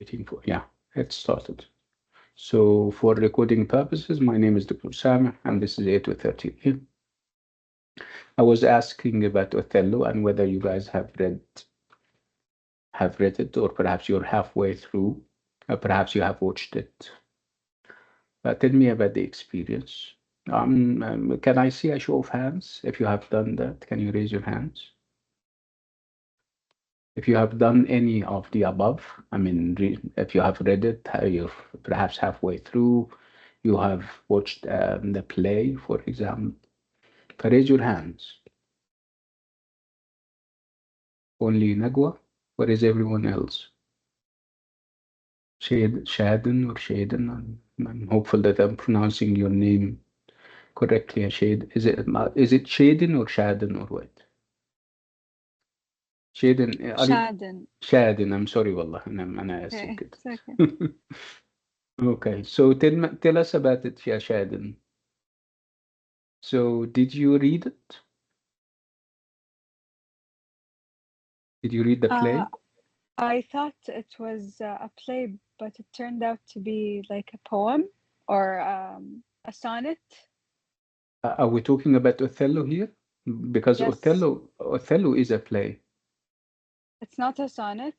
Waiting for, yeah, it started. So for recording purposes, my name is Dr. Sameh, and this is A230A. I was asking about Othello and whether you guys have read it, or perhaps you're halfway through, or perhaps you have watched it. Tell me about the experience. Can I see a show of hands? If you have done that, can you raise your hands? If you have done any of the above, I mean, if you have read it, you're perhaps halfway through, you have watched the play, for example, raise your hands. Only Nagwa? Where is everyone else? Shaden or Shaden? I'm hopeful that I'm pronouncing your name correctly. Is it Shaden or Shaden or what? Shaden, Shaden. Shaden, I'm sorry, والله أنا آسف Okay, كده. it's okay. Okay, so tell us about it, يا Shaden. So did you read it? Did you read the play? I thought it was a play, but it turned out to be like a poem or a sonnet. Are we talking about Othello here? Because Yes, Othello is a play. it's not a sonnet.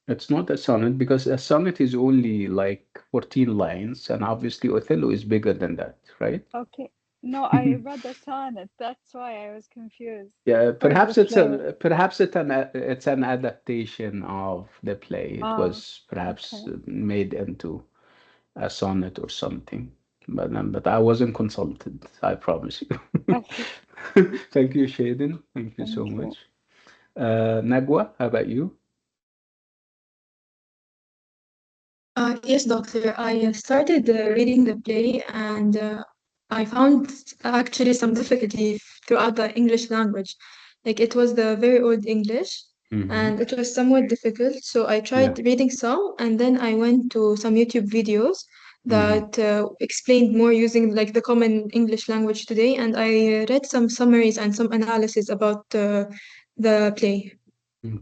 It's not a sonnet because a sonnet is only like 14 lines, and obviously Othello is bigger than that, right? Okay. No, I read a sonnet. That's why I was confused. Yeah, Or the play. perhaps it's an adaptation of the play. It Oh, was perhaps okay. made into a sonnet or something, but I wasn't consulted. I promise you. Okay. Thank you, Shaden. Thank you so Thank you. much. Nagwa, how about you? Yes, doctor. I started reading the play and I found actually some difficulty throughout the English language. Like it was the very old English Mm-hmm. and it was somewhat difficult. So I Yeah. tried reading some and then I went to some YouTube videos Mm-hmm. that explained more using like the common English language today. And I read some summaries and some analysis about the play.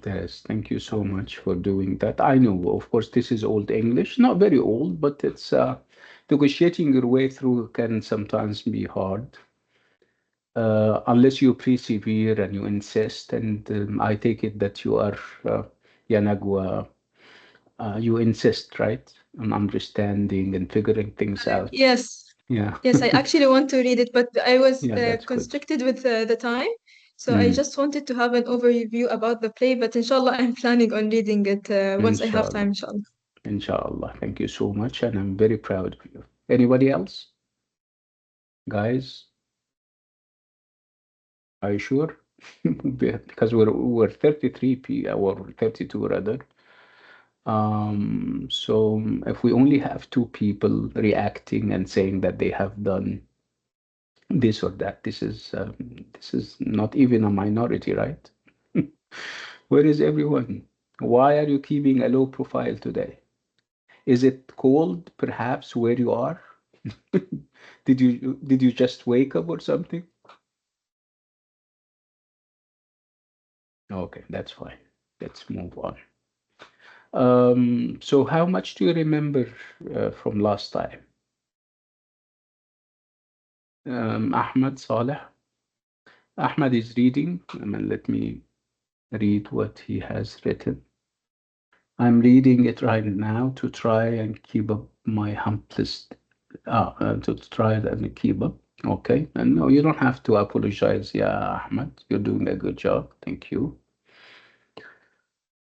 Yes, thank you so much for doing that. I know, of course, this is old English, not very old, but it's negotiating your way through can sometimes be hard, unless you persevere and you insist. And I take it that you are, Yanagwa, you insist, right, on understanding and figuring things out. Yes. Yeah, Yes, I actually want to read it, but I was yeah, that's good. constricted with the time. So I Mm, just wanted to have an overview about the play, but inshallah, I'm planning on reading it once I have time, inshallah, inshallah. inshallah. Thank you so much, and I'm very proud of you. Anybody else, guys? Are you sure? Because we're 33 or 32 rather. So if we only have two people reacting and saying that they have done this or that, this is not even a minority, right? Where is everyone? Why are you keeping a low profile today? Is it cold, perhaps, where you are? Did you just wake up or something? Okay, that's fine. Let's move on. So how much do you remember from last time? Ahmad Saleh. Ahmad is reading. I mean, let me read what he has written. I'm reading it right now to try and keep up my humblest, to try and keep up. Okay. And no, you don't have to apologize. Yeah, Ahmad, you're doing a good job. Thank you.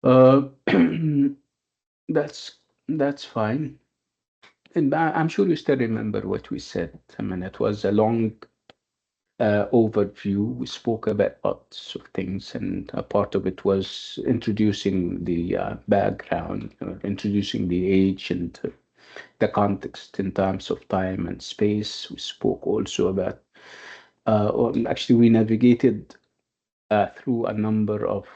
Uh, that's fine. And I'm sure you still remember what we said. I mean, it was a long overview. We spoke about lots of things, and a part of it was introducing the background, introducing the age and the context in terms of time and space. We spoke also about, actually, we navigated through a number of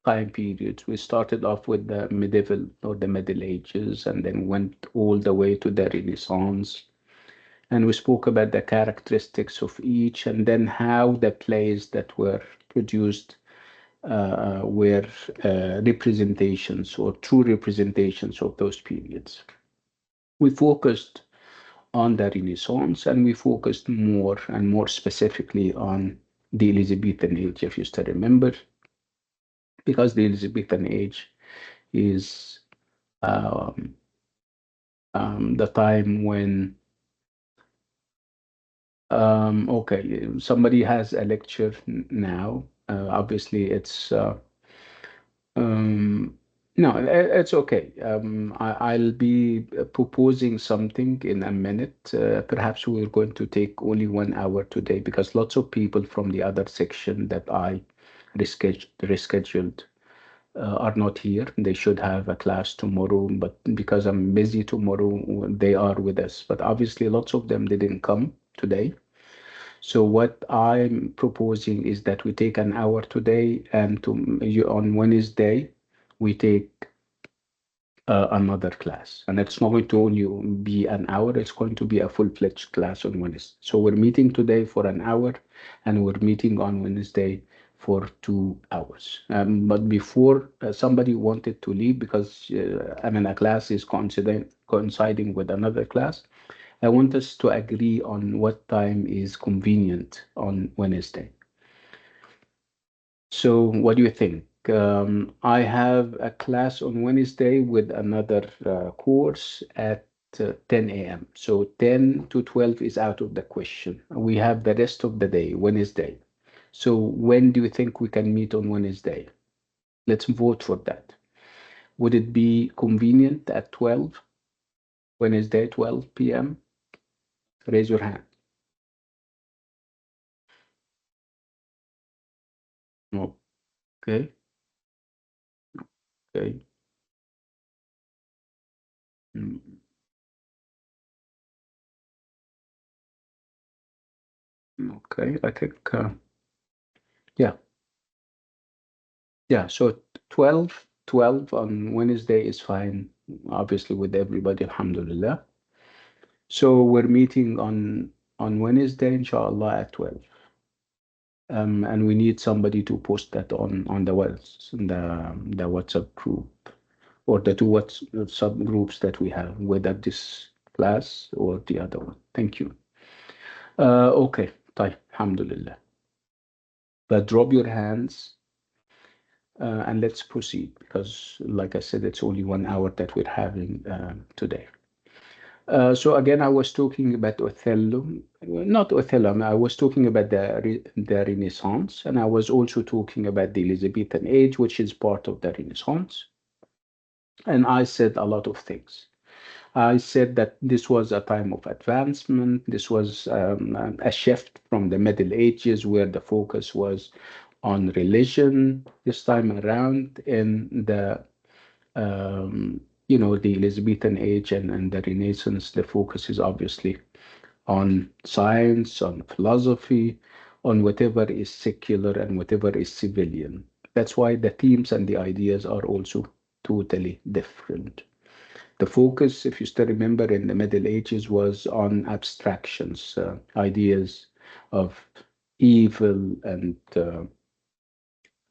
time periods. We started off with the medieval or the Middle Ages and then went all the way to the Renaissance. And we spoke about the characteristics of each and then how the plays that were produced were representations or true representations of those periods. We focused on the Renaissance, and we focused more and more specifically on the Elizabethan age, if you still remember, because the Elizabethan age is um, the time when okay, somebody has a lecture now. Obviously, it's um, no, it's okay. I'll be proposing something in a minute. Perhaps we're going to take only 1 hour today because lots of people from the other section that I rescheduled are not here. They should have a class tomorrow, but because I'm busy tomorrow, they are with us. But obviously, lots of them didn't come today. So what I'm proposing is that we take an hour today, and on Wednesday, we take another class. And it's not going to only be an hour, it's going to be a full-fledged class on Wednesday. So we're meeting today for an hour, and we're meeting on Wednesday for 2 hours. But before somebody wanted to leave because a class is coinciding with another class, I want us to agree on what time is convenient on Wednesday. So, what do you think? I have a class on Wednesday with another course at 10 a.m. So, 10 to 12 is out of the question. We have the rest of the day, Wednesday. So, when do you think we can meet on Wednesday? Let's vote for that. Would it be convenient at 12, Wednesday, 12 p.m.? Raise your hand. Okay, okay. Mm, okay, I think, yeah, yeah. So 12 on Wednesday is fine, obviously, with everybody, alhamdulillah. So we're meeting on Wednesday, inshallah, at 12. And we need somebody to post that on the WhatsApp group or the two WhatsApp groups that we have, whether this class or the other one. Thank you. Okay, طيب, alhamdulillah. But drop your hands and let's proceed because, like I said, it's only 1 hour that we're having today. So again, I was talking about Othello, not Othello. I was talking about the Renaissance, and I was also talking about the Elizabethan age, which is part of the Renaissance. And I said a lot of things. I said that this was a time of advancement. This was a shift from the Middle Ages, where the focus was on religion. This time around, in the Elizabethan age and the Renaissance, the focus is obviously on science, on philosophy, on whatever is secular and whatever is civilian. That's why the themes and the ideas are also totally different. The focus, if you still remember, in the Middle Ages was on abstractions, ideas of evil and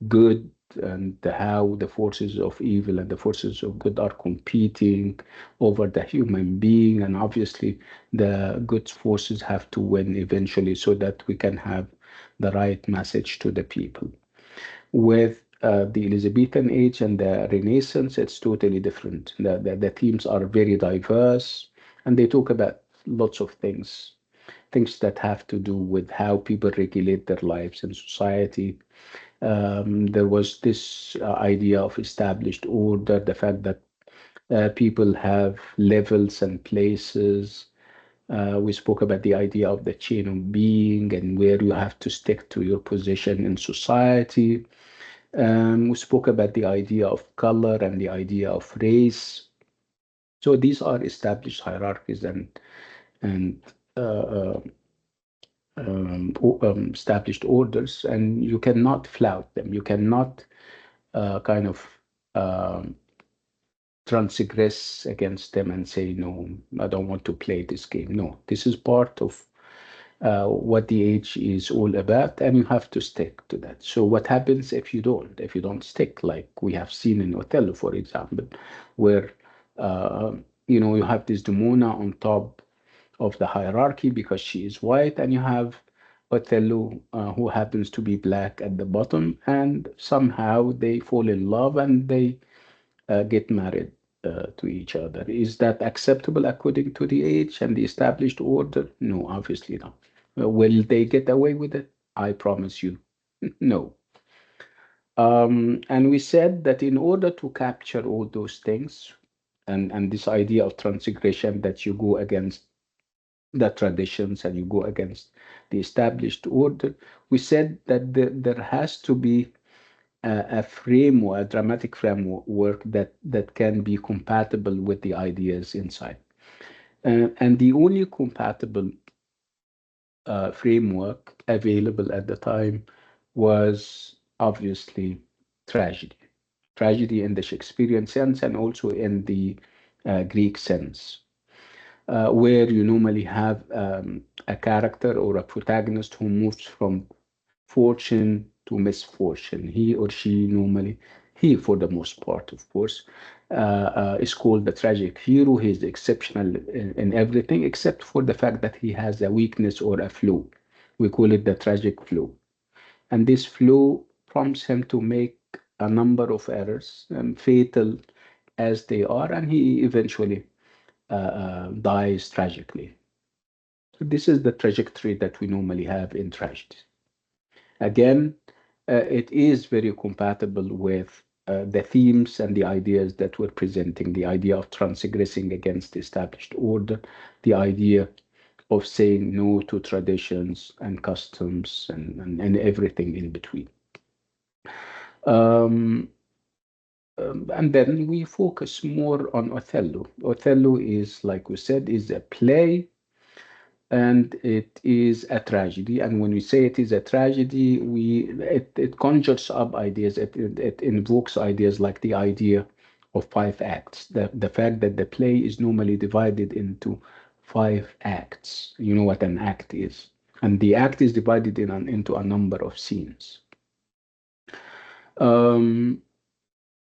good, and how the forces of evil and the forces of good are competing over the human being. And obviously, the good forces have to win eventually so that we can have the right message to the people. With the Elizabethan age and the Renaissance, it's totally different. The themes are very diverse, and they talk about lots of things that have to do with how people regulate their lives in society. There was this idea of established order, the fact that people have levels and places. We spoke about the idea of the chain of being and where you have to stick to your position in society. We spoke about the idea of color and the idea of race. So these are established hierarchies and uh, uh, established orders, and you cannot flout them. You cannot kind of um, transgress against them and say, no, I don't want to play this game. No, this is part of what the age is all about, and you have to stick to that. So what happens if you don't? If you don't stick, like we have seen in Othello, for example, where uh, you have this Desdemona on top of the hierarchy because she is white, and you have Othello who happens to be black at the bottom, and somehow they fall in love and they get married to each other. Is that acceptable according to the age and the established order? No, obviously not. Will they get away with it? I promise you, no. And we said that in order to capture all those things, and this idea of transgression, that you go against the traditions and you go against the established order, we said that there has to be a framework, a dramatic framework that can be compatible with the ideas inside. And the only compatible framework available at the time was obviously tragedy. Tragedy in the Shakespearean sense and also in the Greek sense, where you normally have a character or a protagonist who moves from fortune to misfortune. He or she normally, he for the most part, of course, is called the tragic hero. He's exceptional in everything except for the fact that he has a weakness or a flaw. We call it the tragic flaw. And this flaw prompts him to make a number of errors, fatal as they are, and he eventually dies tragically. So this is the trajectory that we normally have in tragedy. Again, it is very compatible with the themes and the ideas that we're presenting, the idea of transgressing against the established order, the idea of saying no to traditions and customs and everything in between. Um, and then we focus more on Othello. Othello is, like we said, is a play and it is a tragedy. And when we say it is a tragedy, it conjures up ideas. It invokes ideas like the idea of five acts. The fact that the play is normally divided into five acts. You know what an act is, and the act is divided into a number of scenes. Um,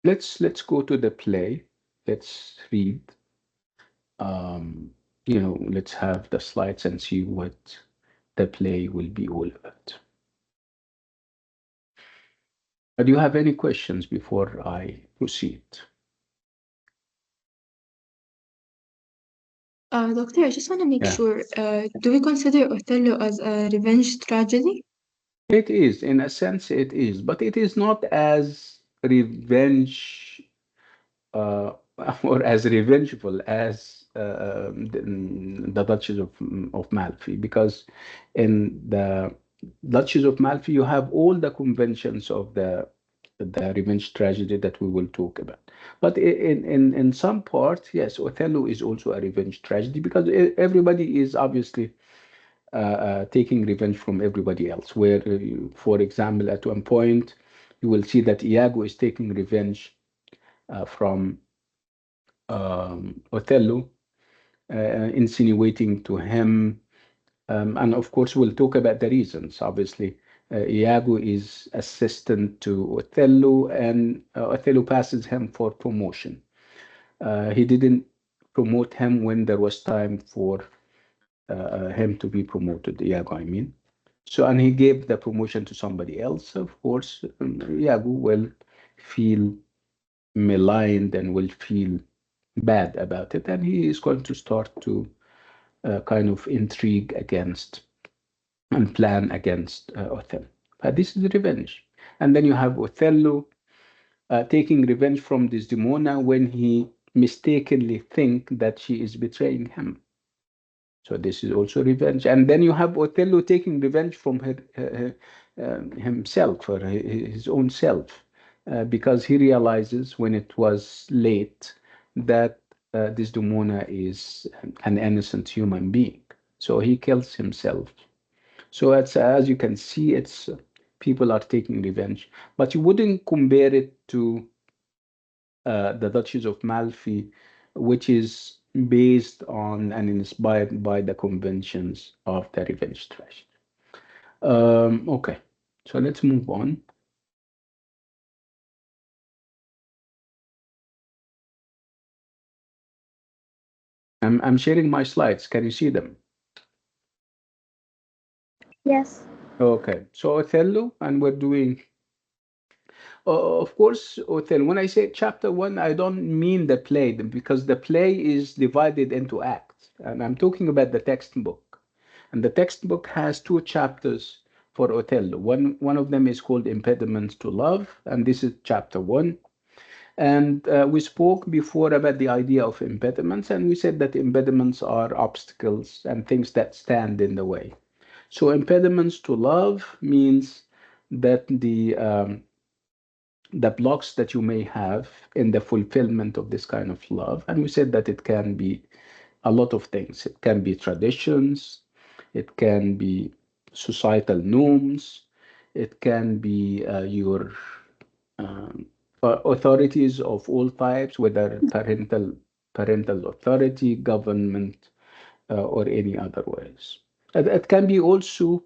let's go to the play. Let's read. Um, let's have the slides and see what the play will be all about. Do you have any questions before I proceed? Doctor, I just want to make Yeah, sure, do we consider Othello as a revenge tragedy? it is. In a sense, it is, but it is not as revenge uh, or as revengeful as the Duchess of Malfi, because in the Duchess of Malfi you have all the conventions of the revenge tragedy that we will talk about. But in some parts, yes, Othello is also a revenge tragedy because everybody is obviously taking revenge from everybody else. Where, for example, at one point, you will see that Iago is taking revenge from Othello, insinuating to him, and of course, we'll talk about the reasons. Obviously, Iago is assistant to Othello, and Othello passes him for promotion. He didn't promote him when there was time for him to be promoted, Iago, I mean. So, and he gave the promotion to somebody else. Of course, Iago will feel maligned and will feel bad about it, and he is going to start to kind of intrigue against and plan against Othello. But this is revenge. And then you have Othello taking revenge from Desdemona when he mistakenly think that she is betraying him. So this is also revenge. And then you have Othello taking revenge from himself or his own self, because he realizes when it was late that Desdemona is an innocent human being. So he kills himself. So it's, as you can see, it's people are taking revenge, but you wouldn't compare it to the Duchess of Malfi, which is based on and inspired by the conventions of the revenge tragedy. Okay, so let's move on. I'm sharing my slides. Can you see them? Yes. Okay, so Othello, and we're doing, of course, Othello. When I say chapter one, I don't mean the play because the play is divided into acts, and I'm talking about the textbook. And the textbook has two chapters for Othello. One of them is called Impediments to Love, and this is chapter one. And we spoke before about the idea of impediments, and we said that impediments are obstacles and things that stand in the way. So impediments to love means that the blocks that you may have in the fulfillment of this kind of love. And we said that it can be a lot of things. It can be traditions, it can be societal norms, it can be your um, authorities of all types, whether parental authority, government, or any other ways. It can be also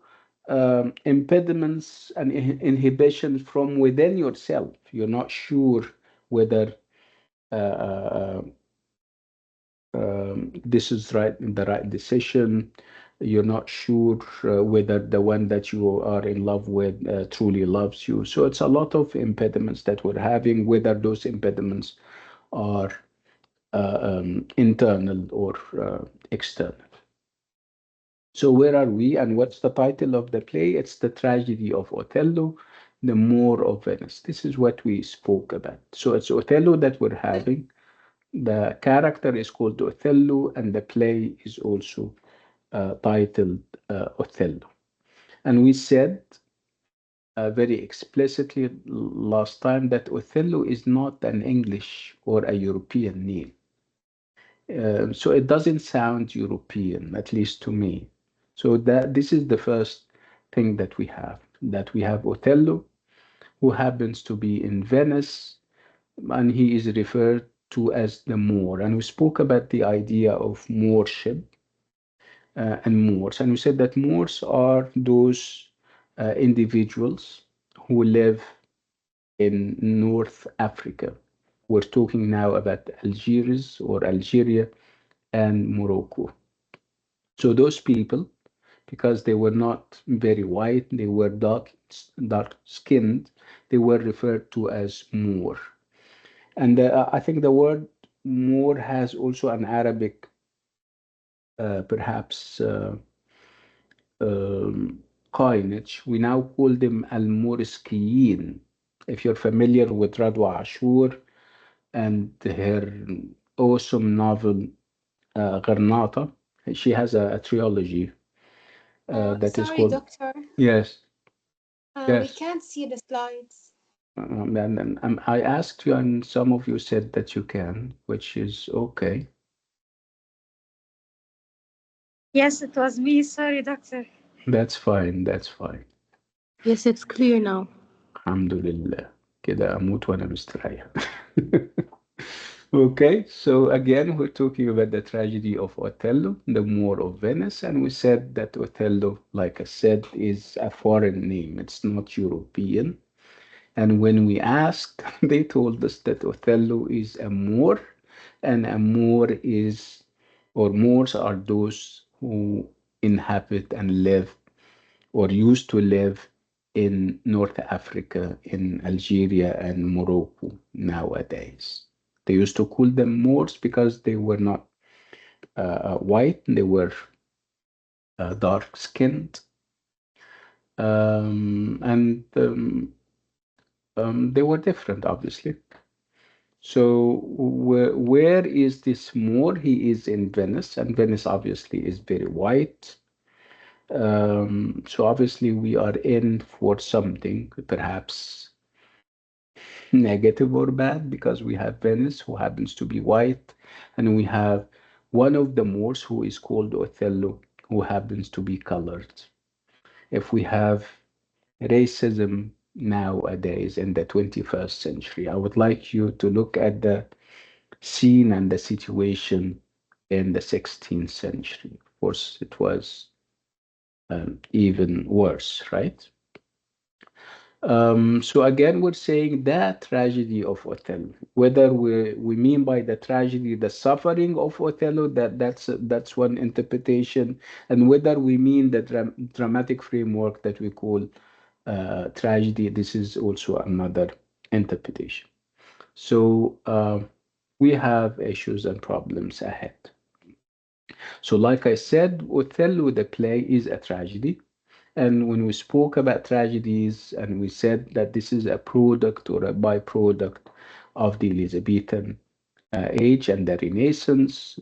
impediments and inhibitions from within yourself. You're not sure whether this is the right decision. You're not sure whether the one that you are in love with truly loves you. So it's a lot of impediments that we're having, whether those impediments are internal or external. So where are we, and what's the title of the play? It's the tragedy of Othello, the Moor of Venice. This is what we spoke about. So it's Othello that we're having. The character is called Othello, and the play is also titled Othello. And we said very explicitly last time that Othello is not an English or a European name. So it doesn't sound European, at least to me. So that this is the first thing that we have Othello, who happens to be in Venice, and he is referred to as the Moor. And we spoke about the idea of Moorship and Moors, and we said that Moors are those individuals who live in North Africa. We're talking now about Algiers or Algeria and Morocco. So those people, because they were not very white, they were dark skinned, they were referred to as Moor. And I think the word Moor has also an Arabic, perhaps, coinage. We now call them Al-Muriskiyin. If you're familiar with Radwa Ashur and her awesome novel Gharnata, she has a trilogy that is Sorry, called. doctor. Yes, We yes. can't see the slides. And I asked you, and some of you said that you can, which is okay. Yes, it was me. Sorry, doctor. That's fine. That's fine. Yes, it's clear now. الحمد لله. كده أموت وأنا مستريح. Okay, so again, we're talking about the tragedy of Othello, the Moor of Venice, and we said that Othello, like I said, is a foreign name. It's not European. And when we asked, they told us that Othello is a Moor, and a Moor is, or Moors are those who inhabit and live or used to live in North Africa, in Algeria and Morocco nowadays. They used to call them Moors because they were not white, they were dark skinned, and they were different, obviously. So where is this Moor? He is in Venice, and Venice obviously is very white. So obviously we are in for something, perhaps negative or bad, because we have Venice, who happens to be white, and we have one of the Moors who is called Othello, who happens to be colored. If we have racism nowadays in the 21st century, I would like you to look at the scene and the situation in the 16th century. Of course, it was even worse, right? So again, we're saying that tragedy of Othello. Whether we mean by the tragedy the suffering of Othello, that's one interpretation, and whether we mean the dramatic framework that we call tragedy, this is also another interpretation. So we have issues and problems ahead. So, like I said, Othello, the play, is a tragedy. And when we spoke about tragedies and we said that this is a product or a byproduct of the Elizabethan age and the Renaissance,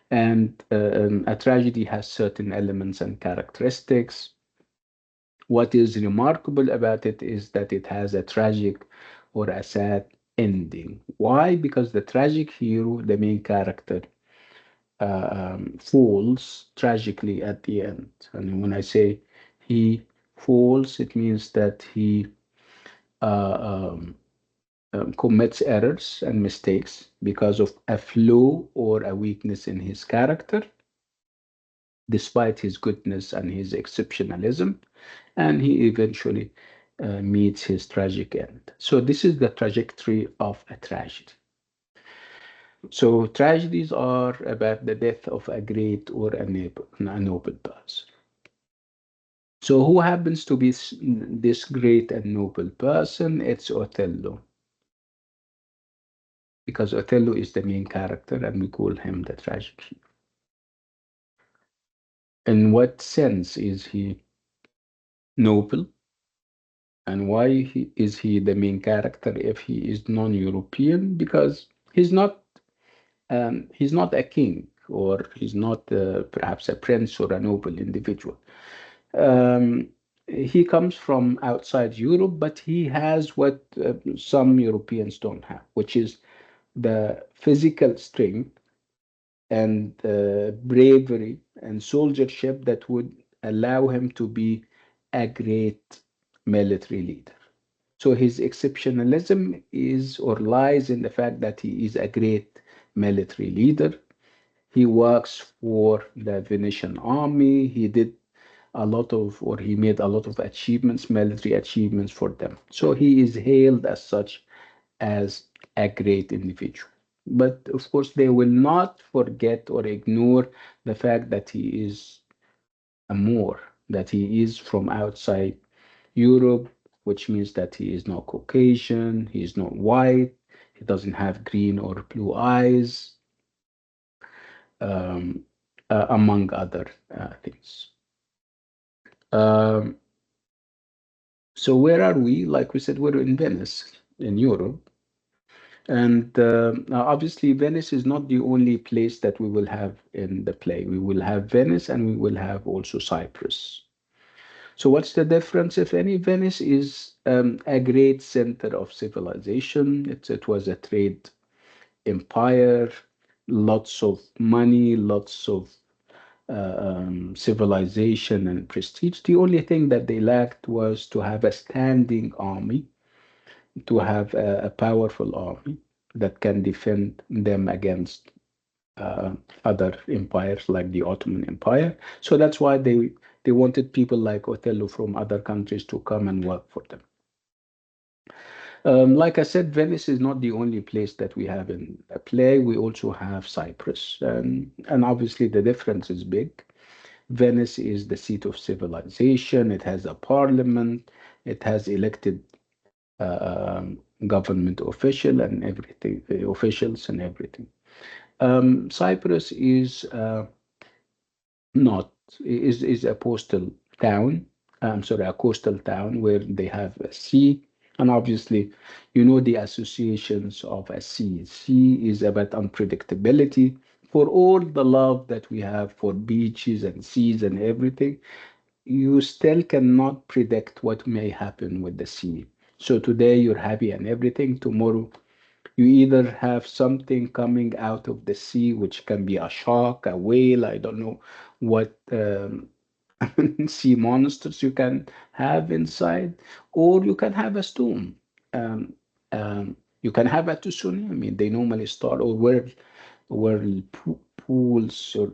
and a tragedy has certain elements and characteristics. What is remarkable about it is that it has a tragic or a sad ending. Why? Because the tragic hero, the main character, falls tragically at the end. And when I say he falls, it means that he uh, um, commits errors and mistakes because of a flaw or a weakness in his character, despite his goodness and his exceptionalism, and he eventually meets his tragic end. So, this is the trajectory of a tragedy. So tragedies are about the death of a great or a noble person. So who happens to be this great and noble person? It's Othello, because Othello is the main character and we call him the tragic hero. In what sense is he noble? And why is he the main character if he is non-European? Because he's not a king, or he's not perhaps a prince or a noble individual. Um, he comes from outside Europe, but he has what some Europeans don't have, which is the physical strength and bravery and soldiership that would allow him to be a great military leader. So his exceptionalism is or lies in the fact that he is a great military leader. He works for the Venetian army. He did a lot of, or he made a lot of achievements, military achievements for them. So he is hailed as such as a great individual. But of course, they will not forget or ignore the fact that he is a Moor, that he is from outside Europe, which means that he is not Caucasian, he is not white, he doesn't have green or blue eyes, um, among other things. Um, so where are we? Like we said, we're in Venice, in Europe. And now obviously, Venice is not the only place that we will have in the play. We will have Venice and we will have also Cyprus. So what's the difference, if any? Venice is a great center of civilization. It was a trade empire, lots of money, lots of civilization and prestige. The only thing that they lacked was to have a standing army, to have a powerful army that can defend them against uh, other empires like the Ottoman Empire. So that's why they wanted people like Othello from other countries to come and work for them. Like I said, Venice is not the only place that we have in a play. We also have Cyprus, and obviously the difference is big. Venice is the seat of civilization. It has a parliament. It has elected government official and everything, officials and everything. Cyprus is not is a postal town. I'm sorry, a coastal town where they have a sea, and obviously, you know the associations of a sea. Sea is about unpredictability. For all the love that we have for beaches and seas and everything, you still cannot predict what may happen with the sea. So today you're happy and everything. Tomorrow you either have something coming out of the sea, which can be a shark, a whale, I don't know what sea monsters you can have inside, or you can have a storm. Um, you can have a tsunami. They normally start, or whirlpools, or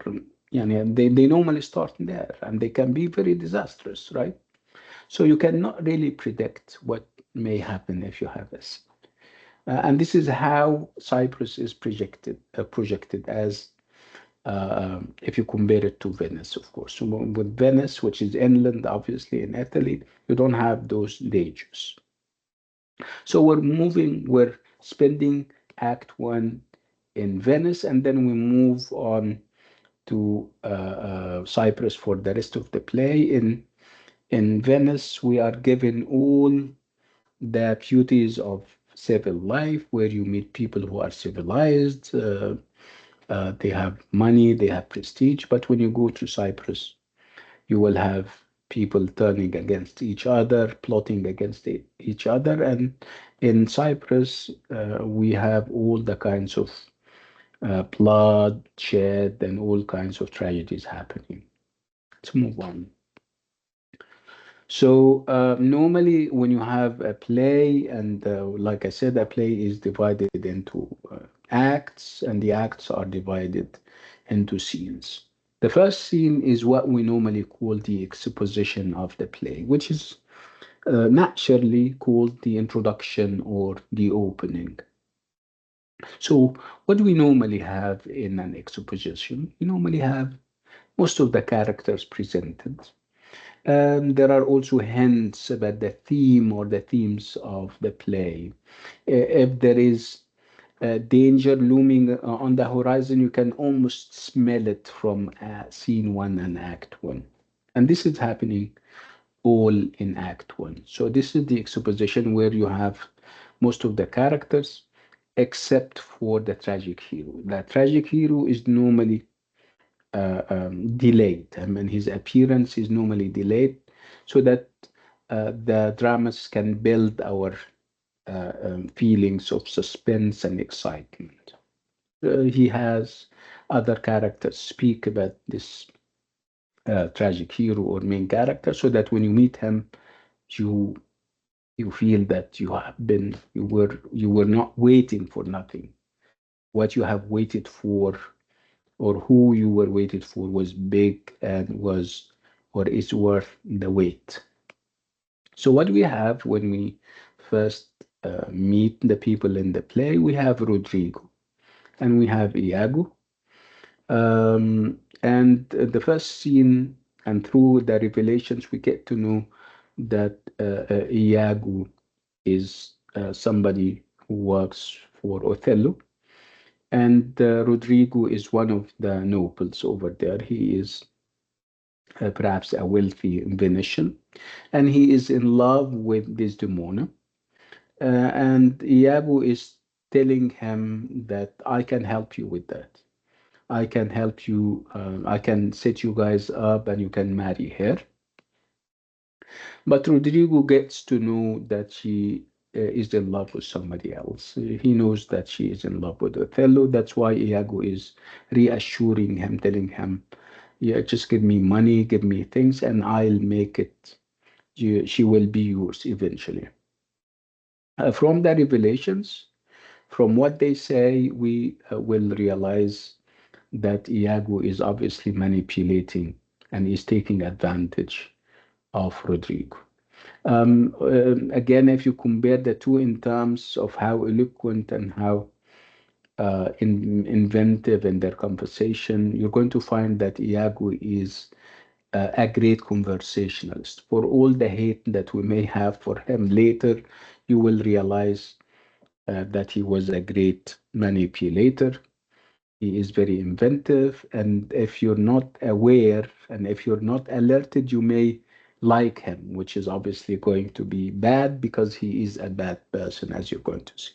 they normally start there, and they can be very disastrous, right? So you cannot really predict what may happen if you have this. And this is how Cyprus is projected as, if you compare it to Venice, of course. So with Venice, which is inland, obviously in Italy, you don't have those dangers. So we're spending Act One in Venice, and then we move on to Cyprus for the rest of the play. In Venice, we are given all the beauties of civil life, where you meet people who are civilized. They have money, they have prestige. But when you go to Cyprus, you will have people turning against each other, plotting against each other. And in Cyprus, we have all the kinds of bloodshed and all kinds of tragedies happening. Let's move on. So normally when you have a play, and like I said, a play is divided into acts, and the acts are divided into scenes. The first scene is what we normally call the exposition of the play, which is naturally called the introduction or the opening. So what do we normally have in an exposition? We normally have most of the characters presented. There are also hints about the theme or the themes of the play. If there is danger looming on the horizon, you can almost smell it from scene one and act one. And this is happening all in act one. So this is the exposition where you have most of the characters except for the tragic hero. The tragic hero is normally delayed. I mean, his appearance is normally delayed so that the dramas can build our feelings of suspense and excitement. He has other characters speak about this tragic hero or main character, so that when you meet him, you you feel that you were not waiting for nothing. What you have waited for, or who you were waited for, was big and was or is worth the wait. So what we have when we first meet the people in the play, we have Rodrigo and we have Iago. And the first scene, and through the revelations, we get to know that Iago is somebody who works for Othello, and Rodrigo is one of the nobles over there. He is perhaps a wealthy Venetian, and he is in love with Desdemona. And Iago is telling him that I can help you with that. I can help you. I can set you guys up, and you can marry her. But Rodrigo gets to know that she is in love with somebody else. He knows that she is in love with Othello. That's why Iago is reassuring him, telling him, "Yeah, just give me money, give me things, and I'll make it. She will be yours eventually." From the revelations, from what they say, we will realize that Iago is obviously manipulating and is taking advantage of Rodrigo. Again, if you compare the two in terms of how eloquent and how inventive in their conversation, you're going to find that Iago is a great conversationalist. For all the hate that we may have for him later, you will realize that he was a great manipulator. He is very inventive, and if you're not aware and if you're not alerted, you may like him, which is obviously going to be bad because he is a bad person, as you're going to see.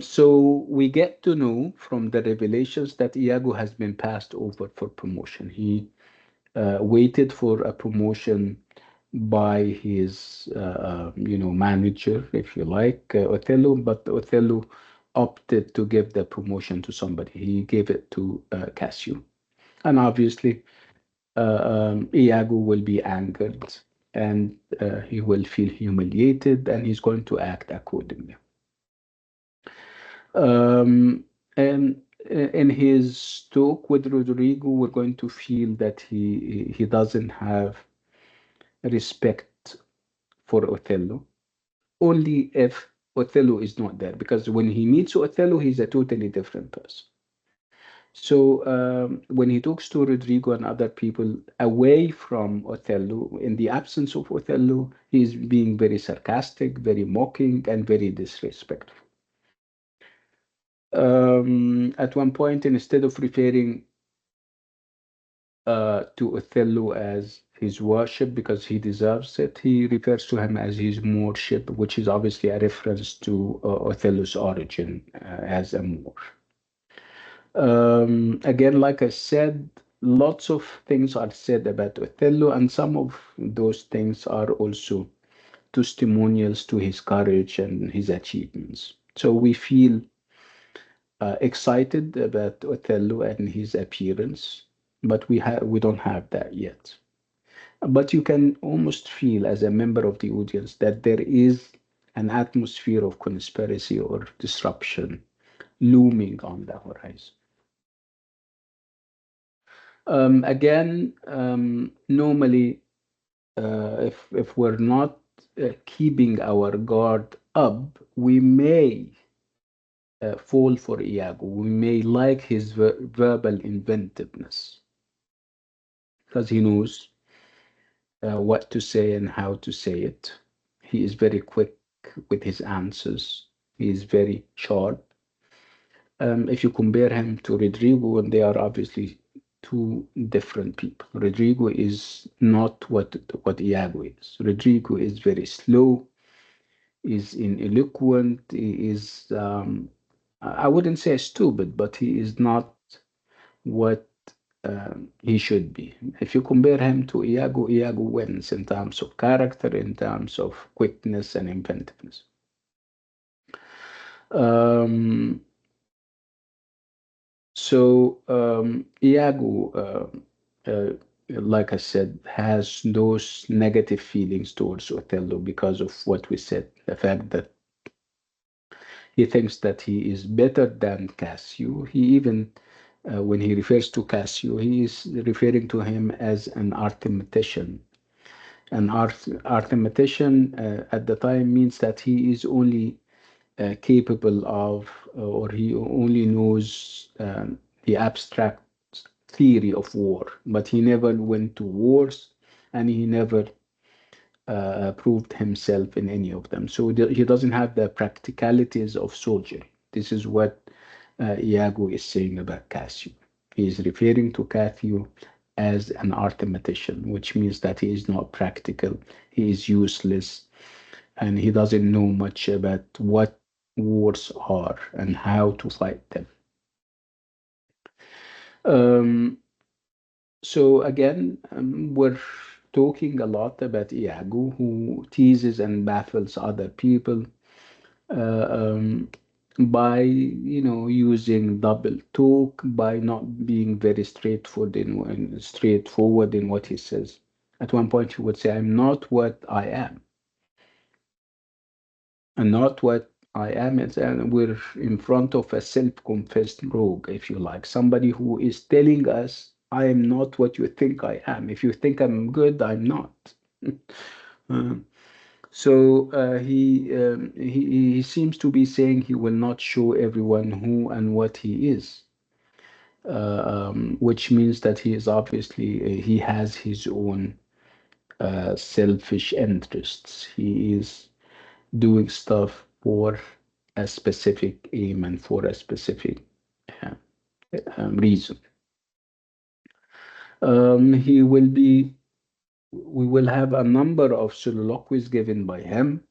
So we get to know from the revelations that Iago has been passed over for promotion. He waited for a promotion by his, manager, if you like, Othello, but Othello opted to give the promotion to somebody. He gave it to Cassio. And obviously, Iago will be angered, and he will feel humiliated, and he's going to act accordingly. Um, and in his talk with Rodrigo, we're going to feel that he doesn't have respect for Othello, only if Othello is not there, because when he meets Othello, he's a totally different person. So when he talks to Rodrigo and other people away from Othello, in the absence of Othello, he's being very sarcastic, very mocking, and very disrespectful. At one point, instead of referring to Othello as his worship because he deserves it, he refers to him as his moorship, which is obviously a reference to Othello's origin as a Moor. Again, like I said, lots of things are said about Othello, and some of those things are also testimonials to his courage and his achievements. So we feel excited about Othello and his appearance, but we don't have that yet. But you can almost feel as a member of the audience that there is an atmosphere of conspiracy or disruption looming on the horizon. Again, normally, if we're not keeping our guard up, we may fall for Iago. We may like his verbal inventiveness because he knows what to say and how to say it. He is very quick with his answers. He is very sharp. If you compare him to Rodrigo, and they are obviously two different people. Rodrigo is not what Iago is. Rodrigo is very slow, is ineloquent, he is I wouldn't say stupid, but he is not what he should be. If you compare him to Iago, Iago wins in terms of character, in terms of quickness and inventiveness. Um, Iago, like I said, has those negative feelings towards Othello because of what we said, the fact that he thinks that he is better than Cassio. He even, when he refers to Cassio, he is referring to him as an arithmetician. An arithmetician at the time means that he is only capable of, or he only knows the abstract theory of war, but he never went to wars and he never proved himself in any of them. So he doesn't have the practicalities of soldiering. This is what Iago is saying about Cassio. He is referring to Cassio as an arithmetician, which means that he is not practical, he is useless, and he doesn't know much about what wars are and how to fight them. Um, so again, we're talking a lot about Iago, who teases and baffles other people uh, um, by using double talk, by not being very straightforward in what he says. At one point, he would say, "I'm not what I am," and not what I am. And we're in front of a self-confessed rogue, if you like, somebody who is telling us, "I am not what you think I am. If you think I'm good, I'm not." Uh, he seems to be saying he will not show everyone who and what he is, which means that he is obviously he has his own selfish interests. He is doing stuff for a specific aim and for a specific uh, reason. He will be. We will have a number of soliloquies given by him.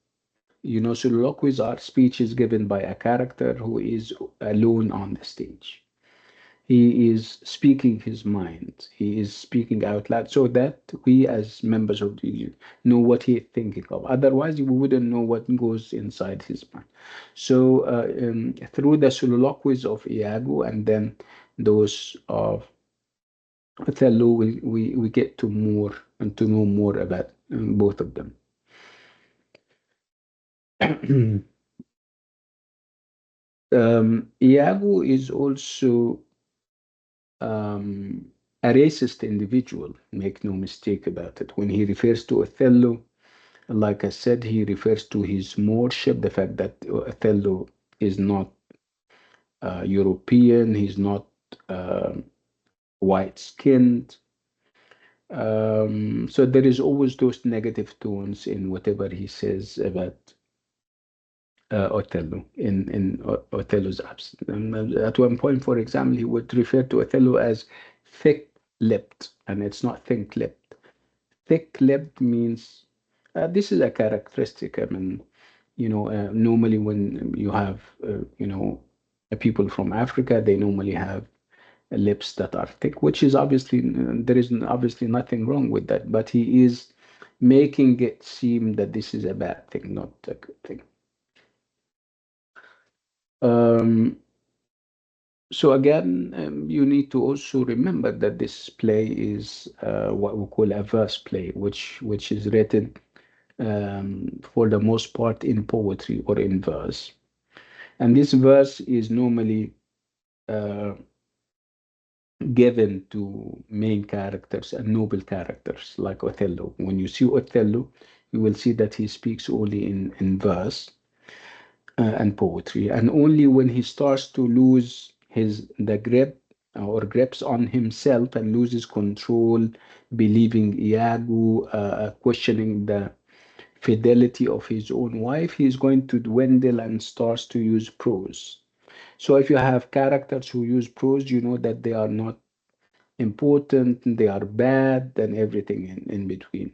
Soliloquies are speeches given by a character who is alone on the stage. He is speaking his mind. He is speaking out loud so that we, as members of the know what he is thinking of. Otherwise, we wouldn't know what goes inside his mind. So, through the soliloquies of Iago and then those of Othello, we get to more and to know more about both of them. Iago is also um, a racist individual, make no mistake about it. When he refers to Othello, like I said, he refers to his moorship, the fact that Othello is not European, he's not uh, white skinned. So there is always those negative tones in whatever he says about Othello in Othello's absence. And at one point, for example, he would refer to Othello as thick-lipped, and it's not thin-lipped. Thick-lipped means this is a characteristic. I mean, normally when you have, people from Africa, they normally have lips that are thick, which is obviously there is obviously nothing wrong with that, but he is making it seem that this is a bad thing, not a good thing. Um, so again, you need to also remember that this play is what we call a verse play, which is written for the most part in poetry or in verse, and this verse is normally uh, given to main characters and noble characters like Othello. When you see Othello, you will see that he speaks only in verse and poetry, and only when he starts to lose the grip or grips on himself and loses control, believing Iago, questioning the fidelity of his own wife, he's going to dwindle and starts to use prose. So if you have characters who use prose, you know that they are not important, they are bad, and everything in between.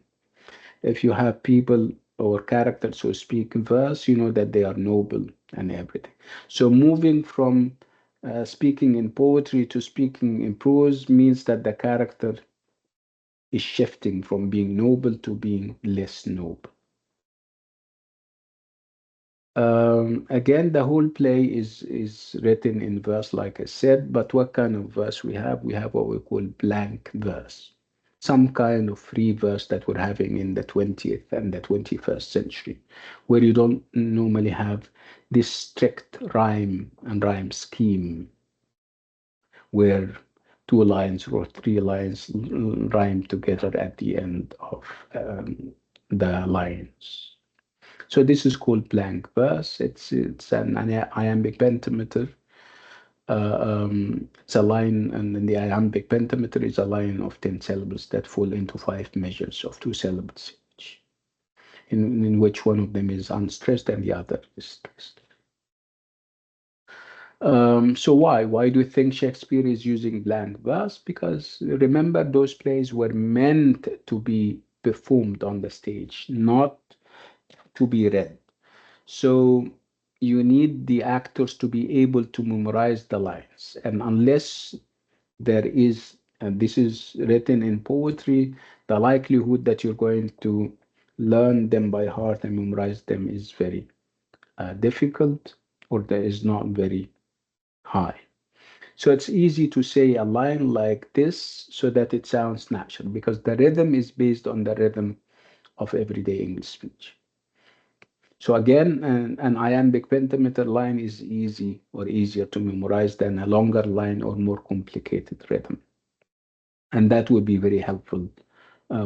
If you have people or characters who speak verse, you know that they are noble and everything. So moving from speaking in poetry to speaking in prose means that the character is shifting from being noble to being less noble. Again, the whole play is written in verse, like I said, but what kind of verse we have? We have what we call blank verse, some kind of free verse that we're having in the 20th and the 21st century, where you don't normally have this strict rhyme and rhyme scheme where two lines or three lines rhyme together at the end of the lines. So this is called blank verse. It's an iambic pentameter. It's a line, and then the iambic pentameter is a line of 10 syllables that fall into five measures of two syllables each, in which one of them is unstressed and the other is stressed. So why? Why do you think Shakespeare is using blank verse? Because remember, those plays were meant to be performed on the stage, not to be read. So you need the actors to be able to memorize the lines. And unless there is, and this is written in poetry, the likelihood that you're going to learn them by heart and memorize them is very difficult, or there is not very high. So it's easy to say a line like this so that it sounds natural because the rhythm is based on the rhythm of everyday English speech. So again, an iambic pentameter line is easy or easier to memorize than a longer line or more complicated rhythm. And that would be very helpful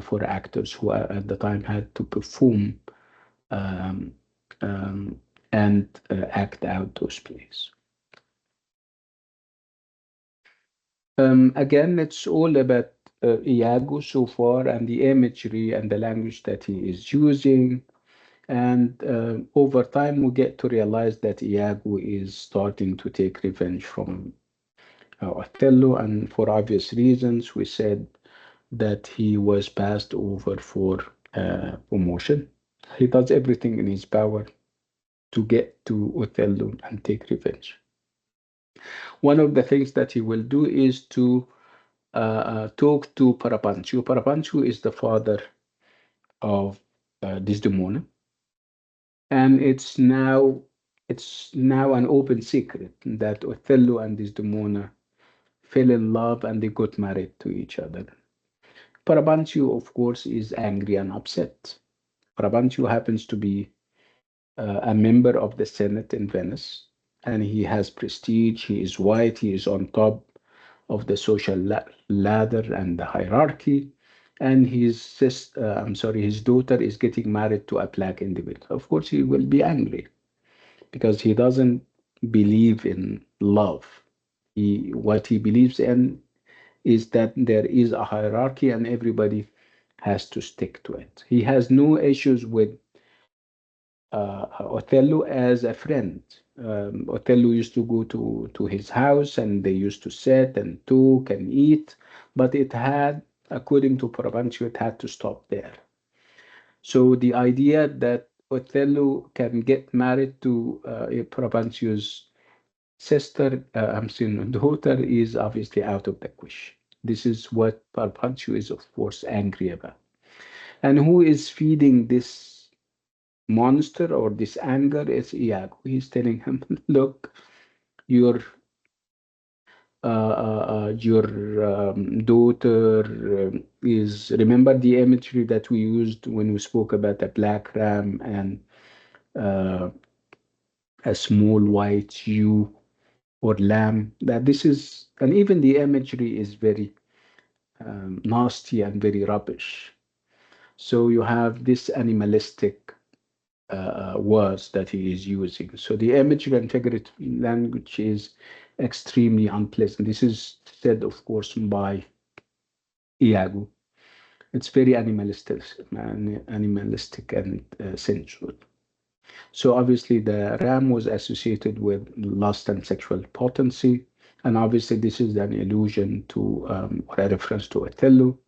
for actors who at the time had to perform um, um, and act out those plays. Again, it's all about Iago so far and the imagery and the language that he is using. And over time, we get to realize that Iago is starting to take revenge from Othello. And for obvious reasons, we said that he was passed over for promotion. He does everything in his power to get to Othello and take revenge. One of the things that he will do is to talk to Paraban. Paraban is the father of Desdemona, and it's now an open secret that Othello and Desdemona fell in love and they got married to each other. Brabantio, of course, is angry and upset. Brabantio happens to be a member of the Senate in Venice, and he has prestige. He is white. He is on top of the social ladder and the hierarchy. And his daughter is getting married to a black individual. Of course, he will be angry because he doesn't believe in love. What he believes in is that there is a hierarchy and everybody has to stick to it. He has no issues with Othello as a friend. Othello used to go to his house and they used to sit and talk and eat, but it had, according to Brabantio, it had to stop there. So the idea that Othello can get married to Brabantio's I'm saying daughter is obviously out of the question. This is what Brabantio is, of course, angry about. And who is feeding this monster or this anger is Iago. He's telling him, look, your daughter is, remember the imagery that we used when we spoke about a black ram and uh, a small white ewe or lamb, that this is, and even the imagery is very nasty and very rubbish. So you have this animalistic words that he is using. So the imagery and figurative language is extremely unpleasant. This is said, of course, by Iago. It's very animalistic and sensual. So obviously, the ram was associated with lust and sexual potency, and obviously, this is an allusion to or a reference to Othello.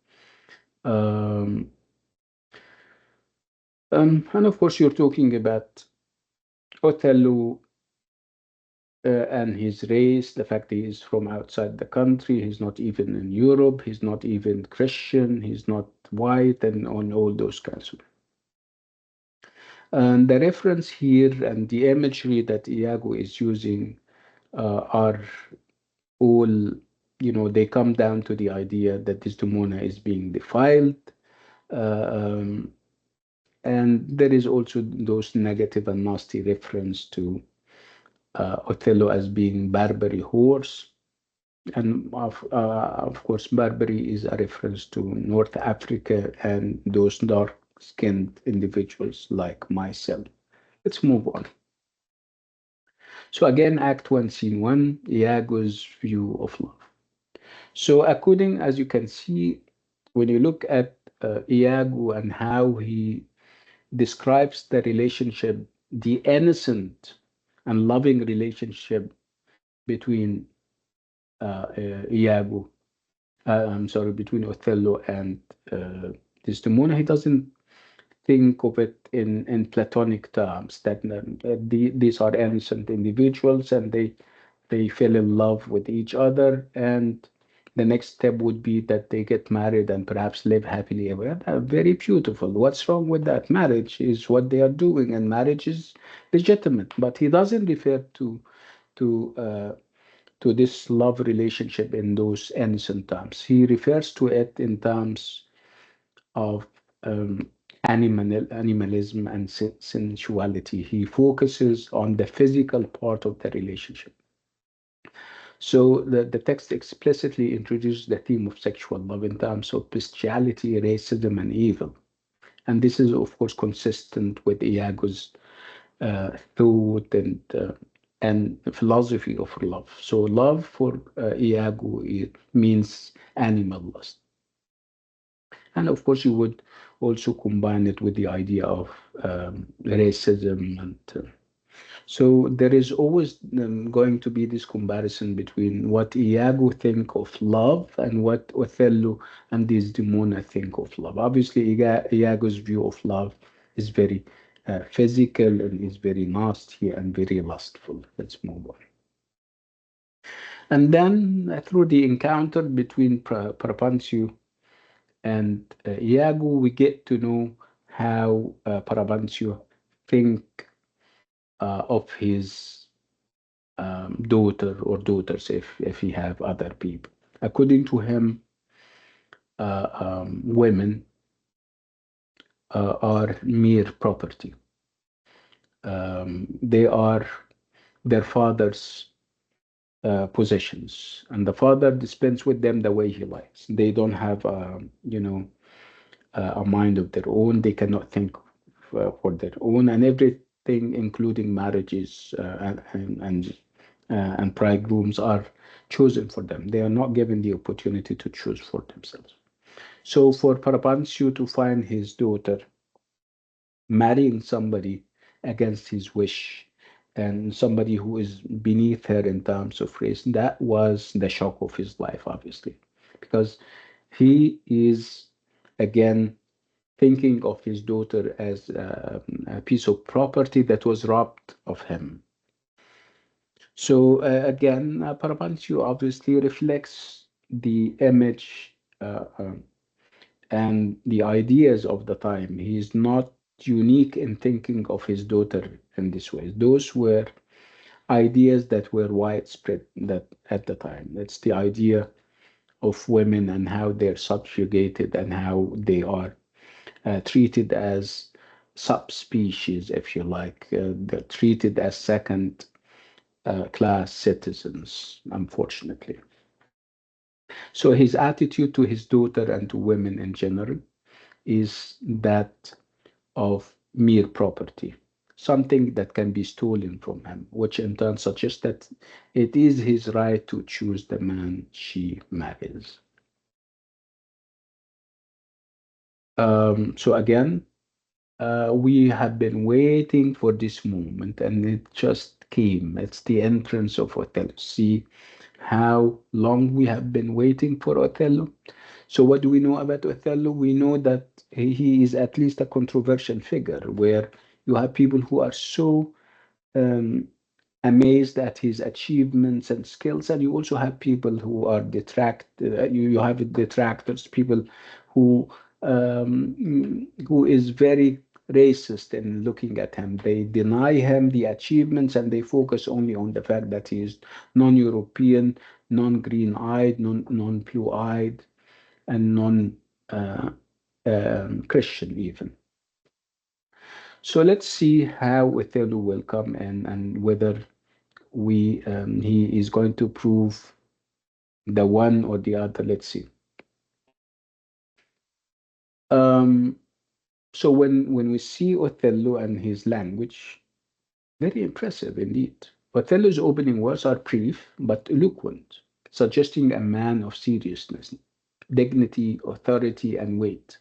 Um, and of course, you're talking about Othello and his race, the fact he is from outside the country, he's not even in Europe, he's not even Christian, he's not white, and on all those kinds of. And the reference here and the imagery that Iago is using are all, they come down to the idea that Desdemona is being defiled. Uh, um, and there is also those negative and nasty reference to Othello as being Barbary horse. And of course, Barbary is a reference to North Africa and those dark-skinned individuals like myself. Let's move on. So again, Act 1, Scene 1, Iago's view of love. So according, as you can see, when you look at Iago and how he describes the relationship, the innocent and loving relationship between Iago I'm sorry, between Othello and uh, Desdemona, he doesn't think of it in platonic terms, that these are innocent individuals and they fell in love with each other, and the next step would be that they get married and perhaps live happily ever after. Very beautiful. What's wrong with that? Marriage is what they are doing, and marriage is legitimate. But he doesn't refer to this love relationship in those innocent terms. He refers to it in terms of animalism and sensuality. He focuses on the physical part of the relationship. So the text explicitly introduces the theme of sexual love in terms of bestiality, racism, and evil. And this is, of course, consistent with Iago's thought and philosophy of love. So love for Iago, it means animal lust. And of course, you would also combine it with the idea of racism. And so there is always going to be this comparison between what Iago think of love and what Othello and Desdemona think of love. Obviously, Iago's view of love is very physical and is very nasty and very lustful. Let's move on. And then through the encounter between Brabantio and Iago, we get to know how Brabantio think of his daughter or daughters if he have other people. According to him, women are mere property. They are their father's possessions, and the father dispense with them the way he likes. They don't have, a mind of their own. They cannot think for their own, and everything, including marriages and bridegrooms, are chosen for them. They are not given the opportunity to choose for themselves. So, for Parapansio to find his daughter marrying somebody against his wish and somebody who is beneath her in terms of race, that was the shock of his life, obviously, because he is again thinking of his daughter as a piece of property that was robbed of him. So again, Parapansio obviously reflects the image and the ideas of the time. He is not unique in thinking of his daughter in this way. Those were ideas that were widespread that at the time. It's the idea of women and how they're subjugated and how they are treated as subspecies, if you like. They're treated as second class citizens, unfortunately. So his attitude to his daughter and to women in general is that of mere property, something that can be stolen from him, which in turn suggests that it is his right to choose the man she marries. So again, we have been waiting for this moment, and it just came. It's the entrance of Othello. See how long we have been waiting for Othello. So, what do we know about Othello? We know that he is at least a controversial figure, where you have people who are so um, amazed at his achievements and skills, and you also have people who are you have detractors, people who who is very racist in looking at him. They deny him the achievements and they focus only on the fact that he is non-European, non-green-eyed, non-blue-eyed, and non Christian even. So let's see how Othello will come in and whether we he is going to prove the one or the other. Let's see. Um, so when we see Othello and his language, very impressive indeed. Othello's opening words are brief but eloquent, suggesting a man of seriousness, dignity, authority, and weight.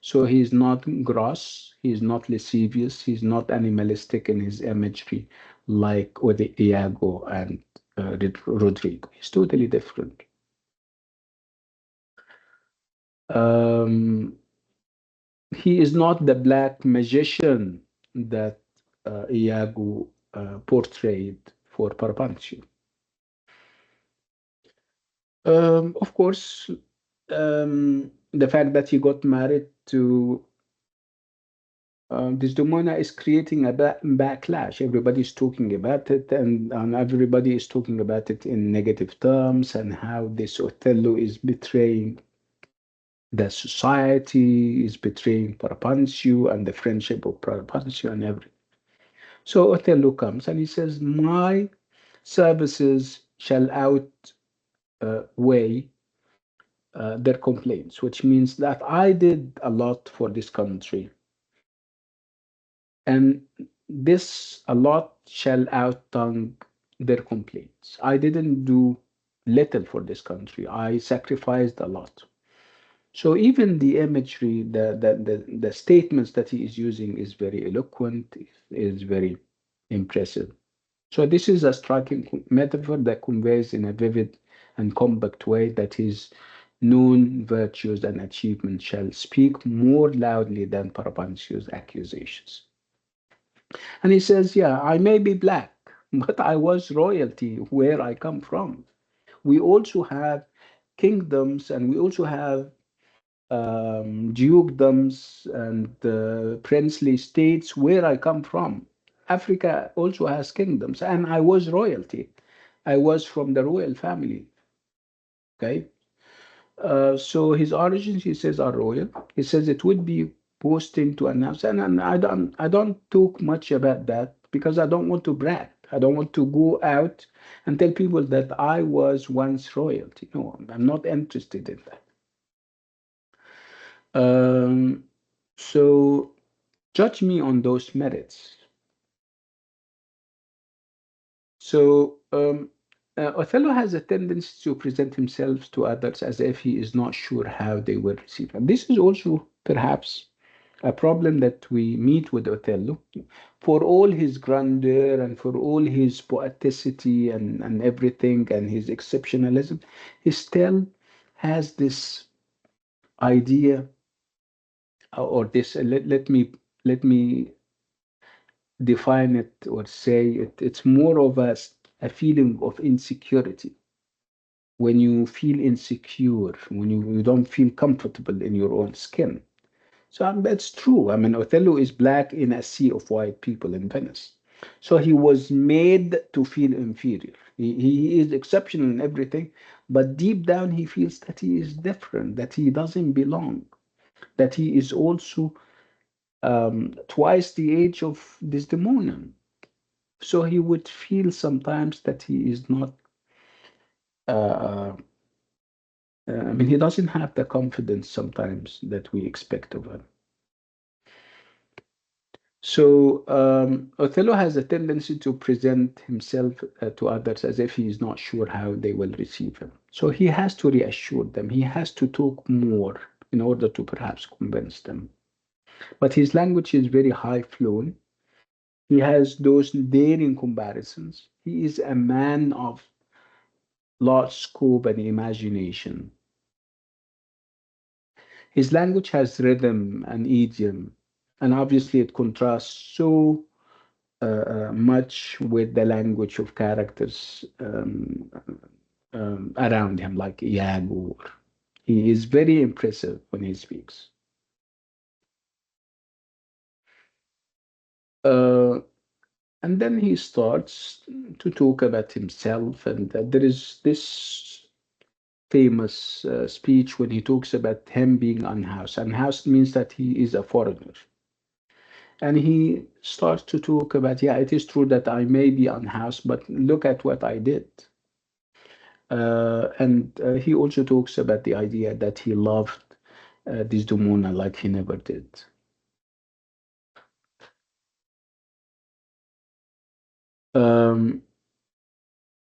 So he's not gross, he's not lascivious, he's not animalistic in his imagery like with Iago and Rodrigo. He's totally different. Um, he is not the black magician that Iago portrayed for Parpancio. Of course, the fact that he got married to Desdemona is creating a backlash. Everybody's talking about it, and everybody is talking about it in negative terms, and how this Othello is betraying the society, is betraying Parapansio and the friendship of Parapansio and everything. So Othello comes and he says, "My services shall outweigh their complaints," which means that I did a lot for this country. And this a lot shall outtongue their complaints. I didn't do little for this country. I sacrificed a lot. So even the imagery, the statements that he is using is very eloquent, is very impressive. So this is a striking metaphor that conveys in a vivid and compact way that his known virtues and achievements shall speak more loudly than Parapancio's accusations. And he says, "Yeah, I may be black, but I was royalty where I come from. We also have kingdoms and we also have dukedoms and princely states where I come from. Africa also has kingdoms, and I was royalty. I was from the royal family." Okay. So his origins, he says, are royal. He says it would be boasting to announce, and I don't talk much about that because I don't want to brag. I don't want to go out and tell people that I was once royalty. No, I'm not interested in that. So judge me on those merits. So Othello has a tendency to present himself to others as if he is not sure how they will receive him. This is also perhaps a problem that we meet with Othello. For all his grandeur and for all his poeticity and everything and his exceptionalism, he still has this idea or this let me define it or say it's more of a feeling of insecurity. When you feel insecure, when you don't feel comfortable in your own skin. So that's true. I mean, Othello is black in a sea of white people in Venice. So he was made to feel inferior. He is exceptional in everything, but deep down he feels that he is different, that he doesn't belong, that he is also twice the age of Desdemona. So he would feel sometimes that he is not. Uh, I mean, he doesn't have the confidence sometimes that we expect of him. So Othello has a tendency to present himself to others as if he is not sure how they will receive him. So he has to reassure them. He has to talk more in order to perhaps convince them. But his language is very high flown. He has those daring comparisons. He is a man of large scope and imagination. His language has rhythm and idiom, and obviously it contrasts so much with the language of characters around him, like Iago. He is very impressive when he speaks. Uh, and then he starts to talk about himself, and there is this famous speech when he talks about him being unhoused. Unhoused means that he is a foreigner. And he starts to talk about, yeah, it is true that I may be unhoused, but look at what I did. And he also talks about the idea that he loved Desdemona like he never did. Um,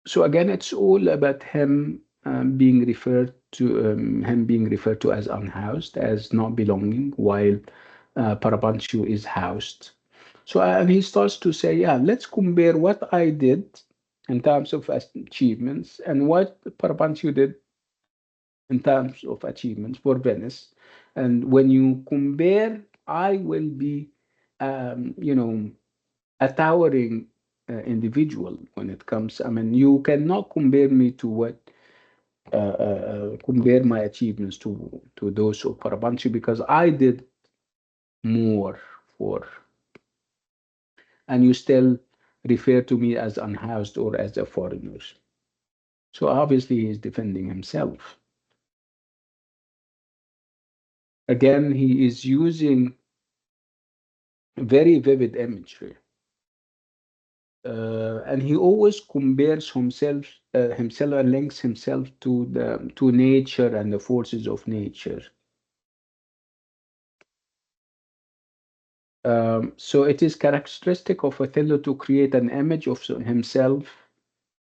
so again, it's all about him being referred to as unhoused, as not belonging, while Paraban is housed. So and he starts to say, yeah, let's compare what I did in terms of achievements and what Paraban did in terms of achievements for Venice. And when you compare, I will be, you know, a towering individual when it comes. I mean, you cannot compare me to compare my achievements to those of Parabanchi because I did more for, and you still refer to me as unhoused or as a foreigner. So obviously he is defending himself. Again, he is using very vivid imagery. And he always compares himself and links himself to nature and the forces of nature. So it is characteristic of Othello to create an image of himself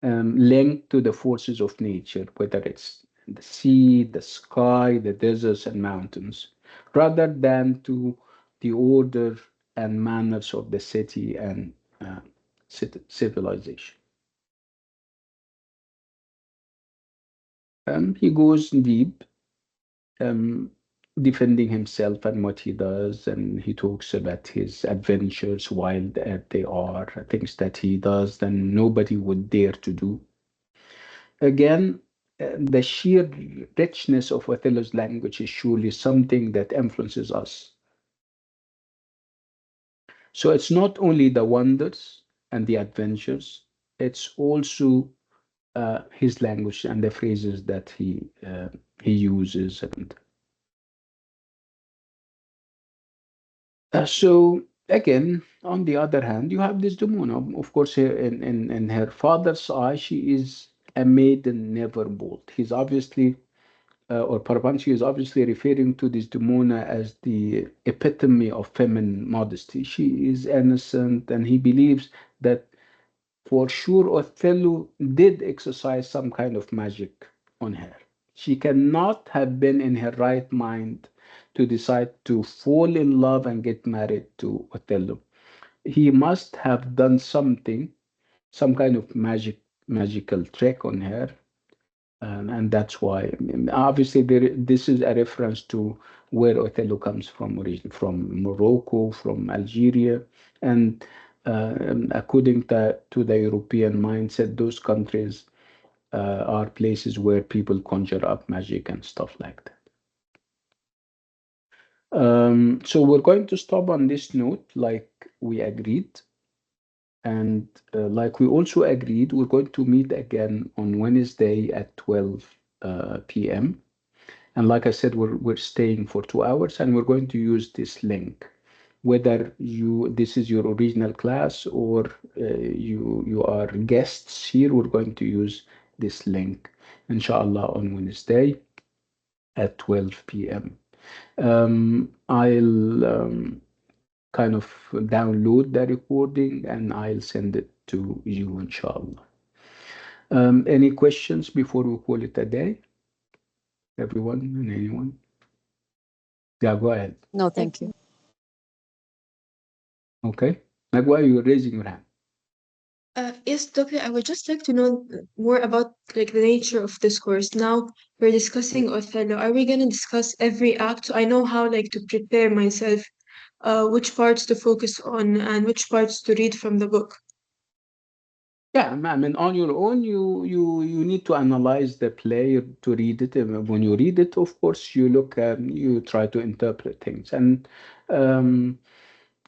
linked to the forces of nature, whether it's the sea, the sky, the deserts, and mountains, rather than to the order and manners of the city and uh, civilization. He goes deep, um, defending himself and what he does, and he talks about his adventures, wild as they are, things that he does that nobody would dare to do. Again, the sheer richness of Othello's language is surely something that influences us. So it's not only the wonders and the adventures, it's also his language and the phrases that he uses. And so again, On the other hand, you have Desdemona. Of course, in her father's eye, she is a maiden never bold. He's obviously, or Paraban, is obviously referring to Desdemona as the epitome of feminine modesty. She is innocent, and he believes that for sure Othello did exercise some kind of magic on her. She cannot have been in her right mind to decide to fall in love and get married to Othello. He must have done something, some kind of magical trick on her, and that's why. I mean, obviously this is a reference to where Othello comes from, origin from Morocco, from Algeria, and according to the European mindset, those countries are places where people conjure up magic and stuff like that. So we're going to stop on this note, like we agreed. And like we also agreed, we're going to meet again on Wednesday at 12 p.m. And like I said, we're staying for 2 hours, and we're going to use this link. Whether this is your original class or you are guests here, we're going to use this link, inshallah, on Wednesday at 12 p.m. I'll kind of download the recording and I'll send it to you, inshallah. Any questions before we call it a day? Everyone and anyone? Yeah, go ahead. No, Thank thank you. you. Okay. Nagwa, you're raising your hand. Yes, Doctor, I would just like to know more about like the nature of this course. Now we're discussing Othello. Are we gonna discuss every act? So I know how like to prepare myself, which parts to focus on and which parts to read from the book. Yeah, I mean, on your own, you need to analyze the play to read it. And when you read it, of course, you try to interpret things. And um,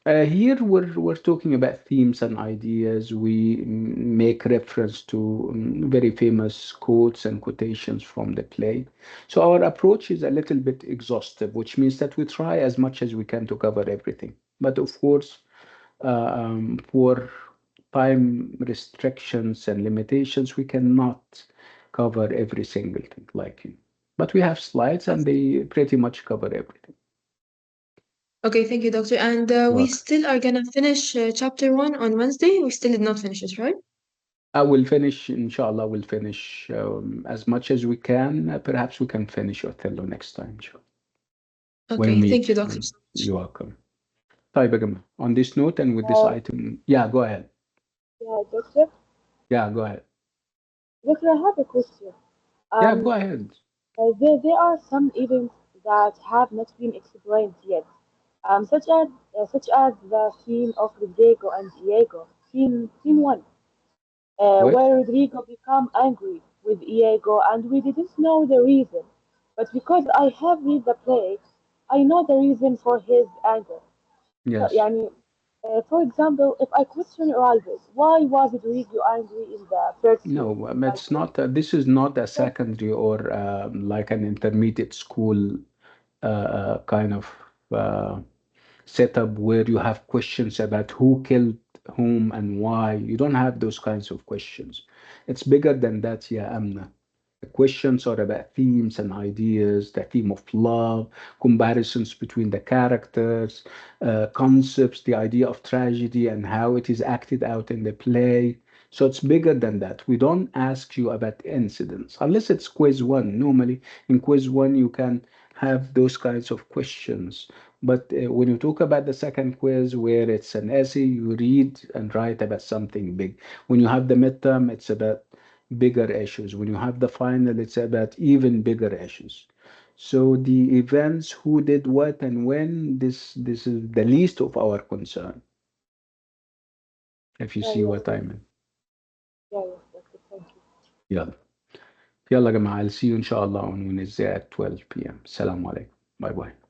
here we're talking about themes and ideas. We make reference to very famous quotes and quotations from the play. So our approach is a little bit exhaustive, which means that we try as much as we can to cover everything. But of course, for time restrictions and limitations, we cannot cover every single thing but we have slides and they pretty much cover everything. Okay, thank you, Doctor. And You're we welcome. still are gonna finish chapter one on Wednesday. We still did not finish it, right? I will finish, inshallah, we'll finish as much as we can. Perhaps we can finish Othello next time, inshallah. We'll Okay, thank you, meet. Doctor, so much. You're welcome. طيب يا جماعة. On this note and with this Uh, item, yeah, go ahead. yeah, Doctor. Yeah, go ahead. Doctor, I have a question. Yeah, go Um, ahead. there are some events that have not been explained yet, such as the scene of Rodrigo and Iago, scene one, Wait. where Rodrigo become angry with Iago, and we didn't know the reason. But because I have read the play, I know the reason for his anger. So, Yes. يعني, for example, if I question arises, why was Rodrigo angry in the first scene? No, Like, it's not. This is not a secondary or like an intermediate school kind of uh, setup where you have questions about who killed whom and why. You don't have those kinds of questions. It's bigger than that, yeah, Amna. The questions are about themes and ideas, the theme of love, comparisons between the characters, concepts, the idea of tragedy and how it is acted out in the play. So it's bigger than that. We don't ask you about incidents unless it's quiz one. Normally, in quiz one, you can have those kinds of questions. But when you talk about the second quiz, where it's an essay, you read and write about something big. When you have the midterm, it's about bigger issues. When you have the final, it's about even bigger issues. So the events, who did what and when, this is the least of our concern, if you yeah, see yeah, what I mean. yeah, yes, Doctor, thank you. يلا يلا يا جماعة. I'll see you inshallah on Wednesday at 12 p.m. Assalamu alaikum. Bye bye.